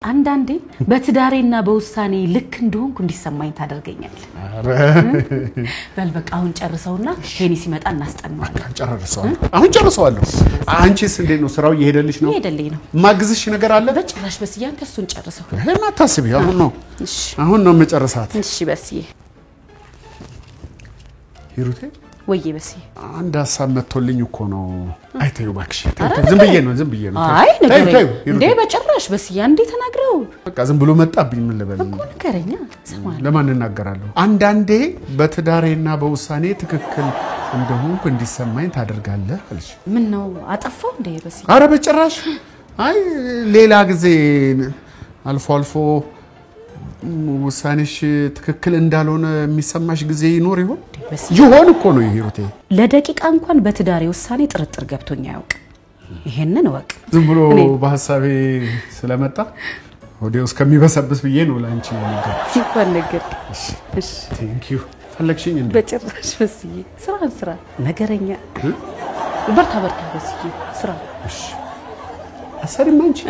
አንዳንዴ በትዳሬና በውሳኔ ልክ እንደሆንኩ እንዲሰማኝ ታደርገኛል። በልበቃ አሁን ጨርሰውና ሄኒ ሲመጣ እናስጠናዋለን። አሁን ጨርሰዋለሁ። አንቺስ እንዴት ነው ስራው እየሄደልሽ ነው? እየሄደልኝ ነው። ማግዝሽ ነገር አለ? በጭራሽ በስዬ አንተ እሱን ጨርሰው። ሄማ ታስቢ አሁን ነው መጨረሳት። እሺ በስዬ ሂሩቴ ወይዬ በስዬ አንድ ሐሳብ መጥቶልኝ እኮ ነው። አይተዩ ባክሽ ዝም ብዬ ነው አይ ነገር እንዴ በጭራሽ በስዬ አንዴ ተናግረው በቃ ዝም ብሎ መጣብኝ ምን ልበል እኮ ነገረኛ ሰማን ለማን እናገራለሁ አንዳንዴ በትዳሬና በውሳኔ ትክክል እንደሆንኩ እንዲሰማኝ ታደርጋለህ አልሽ ምን ነው አጠፋው እንዴ በስዬ አረ በጭራሽ አይ ሌላ ጊዜ አልፎ ውሳኔሽ ትክክል እንዳልሆነ የሚሰማሽ ጊዜ ይኖር ይሆን እኮ ነው ሂሩቴ ለደቂቃ እንኳን በትዳሬ ውሳኔ ጥርጥር ገብቶኛ ያውቅ ይሄንን ወቅ ዝም ብሎ በሐሳቤ ስለመጣ ወዲያው እስከሚበሰብስ ብዬ ነው ላንቺ ነገር እሺ ቴንክ ዩ ፈለግሽኝ እንዴ በጭራሽ በስዬ ስራ ነገረኛ በርታ በስዬ ስራ እሺ አሰሪም አንቺ